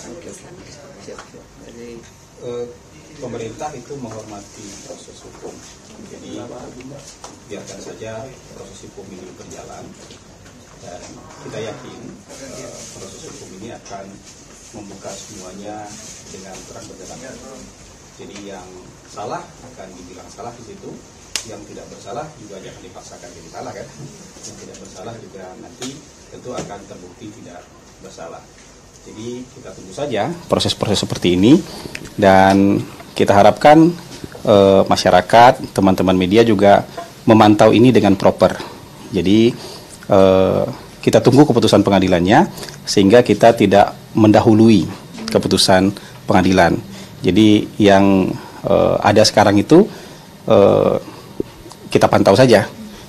Oke. Siap. Jadi pemerintah itu menghormati proses hukum. Jadi biarkan saja proses hukum ini berjalan, dan kita yakin proses hukum ini akan membuka semuanya dengan terang benderang. Jadi yang salah akan dibilang salah di situ, yang tidak bersalah juga jangan dipaksakan jadi salah kan. Yang tidak bersalah juga nanti tentu akan terbukti tidak bersalah. Jadi kita tunggu saja proses-proses seperti ini, dan kita harapkan masyarakat, teman-teman media juga memantau ini dengan proper. Jadi kita tunggu keputusan pengadilannya sehingga kita tidak mendahului keputusan pengadilan. Jadi yang ada sekarang itu kita pantau saja.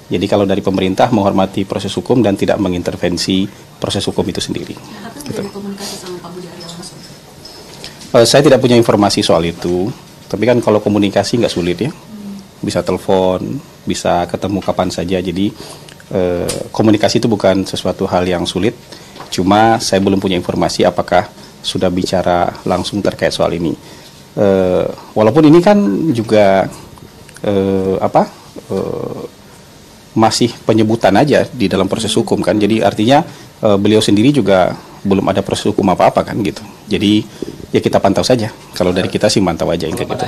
Jadi kalau dari pemerintah menghormati proses hukum dan tidak mengintervensi proses hukum itu sendiri. Gitu. Komunikasi sama Pak Budi Aryo langsung? Saya tidak punya informasi soal itu, tapi kan kalau komunikasi nggak sulit ya, bisa telepon, bisa ketemu kapan saja. Jadi komunikasi itu bukan sesuatu hal yang sulit, cuma saya belum punya informasi apakah sudah bicara langsung terkait soal ini. Walaupun ini kan juga masih penyebutan aja di dalam proses hukum kan, jadi artinya beliau sendiri juga belum ada proses hukum apa-apa kan gitu. Jadi ya kita pantau saja. Kalau dari kita sih mantau aja kayak gitu.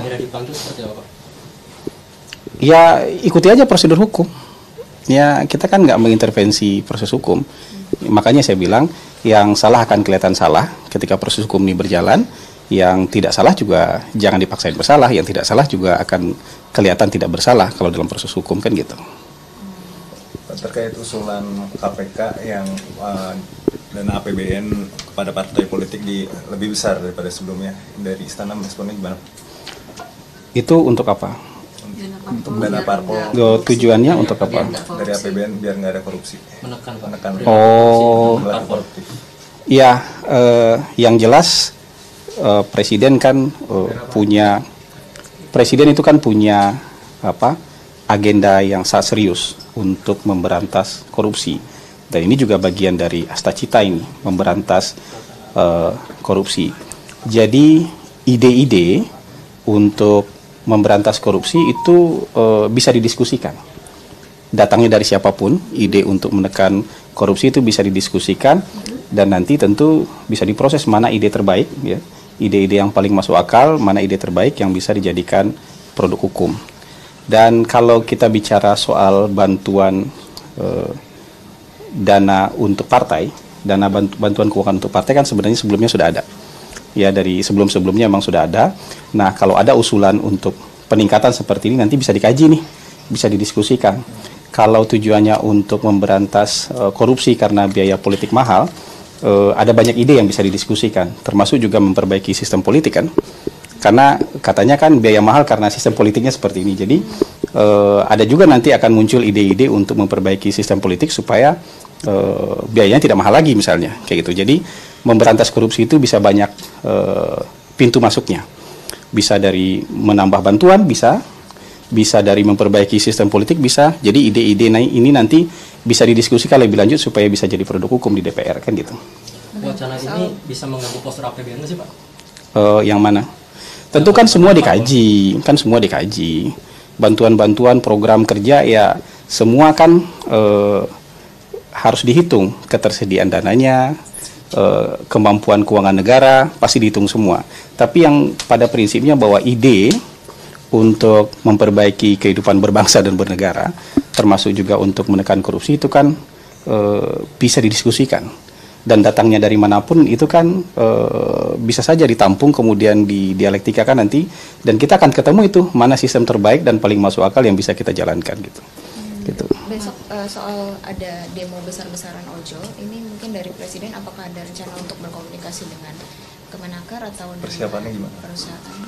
Ya ikuti aja prosedur hukum. Ya kita kan nggak mengintervensi proses hukum. Makanya saya bilang yang salah akan kelihatan salah ketika proses hukum ini berjalan. Yang tidak salah juga jangan dipaksain bersalah. Yang tidak salah juga akan kelihatan tidak bersalah kalau dalam proses hukum kan gitu. Terkait usulan KPK yang dana APBN kepada partai politik lebih besar daripada sebelumnya, dari Istana responnya gimana? Itu untuk apa? Untuk dana parpol. Tujuannya untuk apa? Dari APBN biar nggak ada korupsi. Menekan. Oh, iya. Yang jelas presiden kan presiden itu kan punya agenda yang sangat serius untuk memberantas korupsi, dan ini juga bagian dari asta-cita ini, memberantas korupsi. Jadi ide-ide untuk memberantas korupsi itu bisa didiskusikan, datangnya dari siapapun. Ide untuk menekan korupsi itu bisa didiskusikan, dan nanti tentu bisa diproses mana ide terbaik ya, ide-ide yang paling masuk akal, mana ide terbaik yang bisa dijadikan produk hukum. Dan kalau kita bicara soal bantuan dana untuk partai, dana bantuan keuangan untuk partai kan sebenarnya sebelumnya sudah ada. Ya dari sebelum-sebelumnya memang sudah ada. Nah kalau ada usulan untuk peningkatan seperti ini nanti bisa dikaji nih, bisa didiskusikan. Kalau tujuannya untuk memberantas korupsi karena biaya politik mahal, ada banyak ide yang bisa didiskusikan, termasuk juga memperbaiki sistem politik kan. Karena katanya kan biaya mahal karena sistem politiknya seperti ini. Jadi ada juga nanti akan muncul ide-ide untuk memperbaiki sistem politik supaya biayanya tidak mahal lagi misalnya kayak gitu. Jadi memberantas korupsi itu bisa banyak pintu masuknya. Bisa dari menambah bantuan, bisa dari memperbaiki sistem politik, bisa. Jadi ide-ide ini nanti bisa didiskusikan lebih lanjut supaya bisa jadi produk hukum di DPR kan gitu. Wacana ini bisa mengganggu postur APBN sih Pak? Yang mana? Tentu kan semua dikaji, bantuan-bantuan program kerja ya semua kan harus dihitung, ketersediaan dananya, kemampuan keuangan negara pasti dihitung semua. Tapi yang pada prinsipnya bahwa ide untuk memperbaiki kehidupan berbangsa dan bernegara, termasuk juga untuk menekan korupsi itu kan bisa didiskusikan. Dan datangnya dari manapun itu kan bisa saja ditampung kemudian didialektikakan nanti, dan kita akan ketemu itu mana sistem terbaik dan paling masuk akal yang bisa kita jalankan gitu. Gitu. Besok soal ada demo besar-besaran ojol, ini mungkin dari Presiden apakah ada rencana untuk berkomunikasi dengan Kemenaker atau persiapannya gimana? Perusahaan?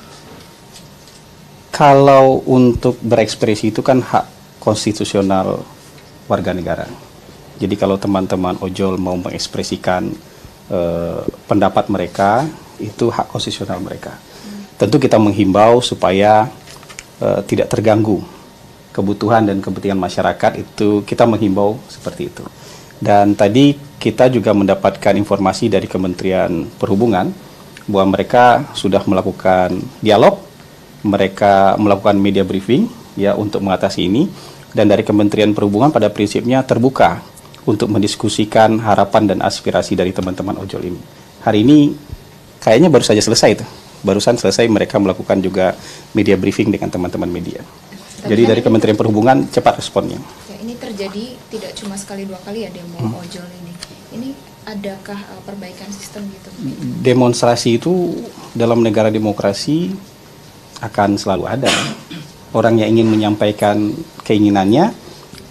Kalau untuk berekspresi itu kan hak konstitusional warga negara. Jadi kalau teman-teman ojol mau mengekspresikan pendapat mereka, itu hak konstitusional mereka. Tentu kita menghimbau supaya tidak terganggu kebutuhan dan kepentingan masyarakat, itu kita menghimbau seperti itu. Dan tadi kita juga mendapatkan informasi dari Kementerian Perhubungan bahwa mereka sudah melakukan dialog, mereka melakukan media briefing ya untuk mengatasi ini, dan dari Kementerian Perhubungan pada prinsipnya terbuka untuk mendiskusikan harapan dan aspirasi dari teman-teman ojol ini. Hari ini kayaknya baru saja selesai itu. Barusan selesai mereka melakukan juga media briefing dengan teman-teman media. Jadi dari Kementerian Perhubungan cepat responnya. Ya, ini terjadi tidak cuma sekali dua kali ya demo ojol ini. Ini adakah perbaikan sistem gitu? Demonstrasi itu dalam negara demokrasi akan selalu ada. Orang yang ingin menyampaikan keinginannya,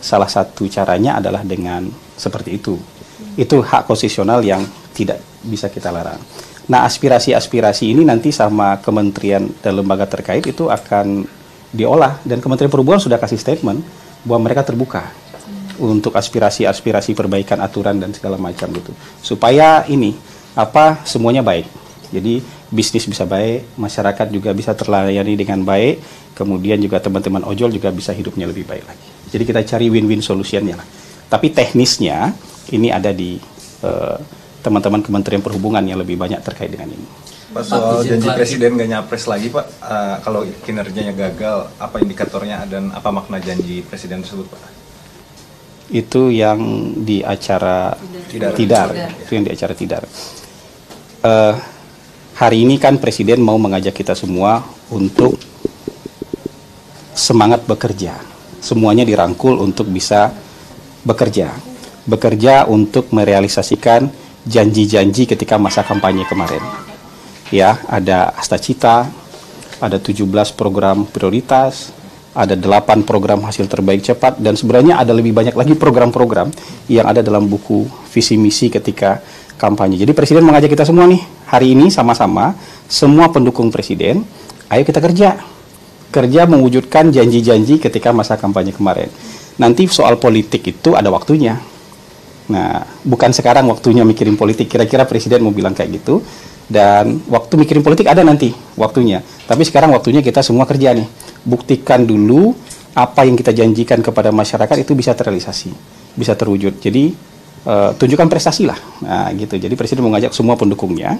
salah satu caranya adalah dengan seperti itu. Itu hak konstitusional yang tidak bisa kita larang. Nah, aspirasi-aspirasi ini nanti sama kementerian dan lembaga terkait itu akan diolah, dan Kementerian Perhubungan sudah kasih statement bahwa mereka terbuka untuk aspirasi-aspirasi perbaikan aturan dan segala macam gitu. Supaya ini semuanya baik. Jadi bisnis bisa baik, masyarakat juga bisa terlayani dengan baik, kemudian juga teman-teman ojol juga bisa hidupnya lebih baik lagi. Jadi kita cari win-win solutionnya lah. Tapi teknisnya ini ada di teman-teman Kementerian Perhubungan yang lebih banyak terkait dengan ini. Pak, soal janji Presiden nggak nyapres lagi Pak, kalau kinerjanya gagal, apa indikatornya dan apa makna janji Presiden tersebut Pak? Itu yang di acara Tidar. Itu yang di acara Tidar. Hari ini kan Presiden mau mengajak kita semua untuk semangat bekerja. Semuanya dirangkul untuk bisa bekerja untuk merealisasikan janji-janji ketika masa kampanye kemarin. Ya, ada Astacita, ada 17 program prioritas, ada 8 program hasil terbaik cepat, dan sebenarnya ada lebih banyak lagi program-program yang ada dalam buku visi misi ketika kampanye. Jadi Presiden mengajak kita semua nih, hari ini sama-sama, semua pendukung Presiden, ayo kita kerja mewujudkan janji-janji ketika masa kampanye kemarin. Nanti soal politik itu ada waktunya. Nah, bukan sekarang waktunya mikirin politik, kira-kira Presiden mau bilang kayak gitu, dan waktu mikirin politik ada nanti waktunya. Tapi sekarang waktunya kita semua kerja nih, buktikan dulu apa yang kita janjikan kepada masyarakat itu bisa terrealisasi, bisa terwujud. Jadi tunjukkan prestasi lah, nah gitu. Jadi Presiden mengajak semua pendukungnya,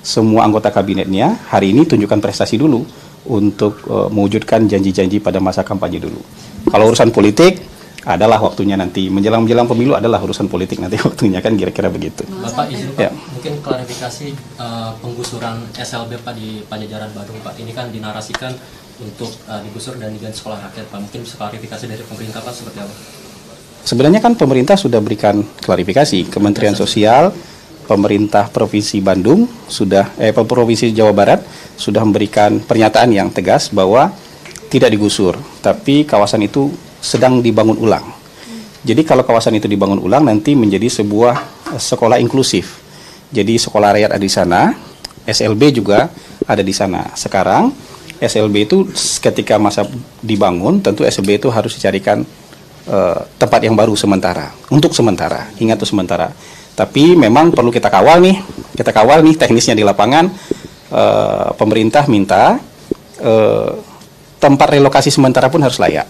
semua anggota kabinetnya, hari ini tunjukkan prestasi dulu untuk mewujudkan janji-janji pada masa kampanye dulu. Kalau urusan politik adalah waktunya nanti, menjelang pemilu adalah urusan politik nanti waktunya, kan kira-kira begitu. Bapak izin Pak, mungkin klarifikasi penggusuran SLB Pak di Pajajaran Badung Pak, ini kan dinarasikan untuk digusur dan diganti sekolah rakyat Pak, mungkin bisa klarifikasi dari pemerintah Pak seperti apa? Sebenarnya kan pemerintah sudah berikan klarifikasi, Kementerian Sosial, pemerintah Provinsi Bandung Provinsi Jawa Barat sudah memberikan pernyataan yang tegas bahwa tidak digusur, tapi kawasan itu sedang dibangun ulang. Jadi kalau kawasan itu dibangun ulang nanti menjadi sebuah sekolah inklusif. Jadi sekolah rakyat ada di sana, SLB juga ada di sana. Sekarang SLB itu ketika masa dibangun tentu SLB itu harus dicarikan tempat yang baru untuk sementara, ingat itu sementara. Tapi memang perlu kita kawal nih teknisnya di lapangan. Pemerintah minta tempat relokasi sementara pun harus layak,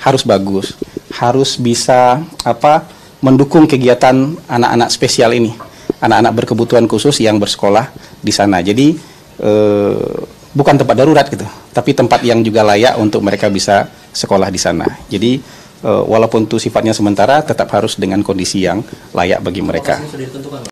harus bagus, harus bisa mendukung kegiatan anak-anak spesial ini, anak-anak berkebutuhan khusus yang bersekolah di sana. Jadi bukan tempat darurat gitu, tapi tempat yang juga layak untuk mereka bisa sekolah di sana. Jadi walaupun itu sifatnya sementara, tetap harus dengan kondisi yang layak bagi mereka.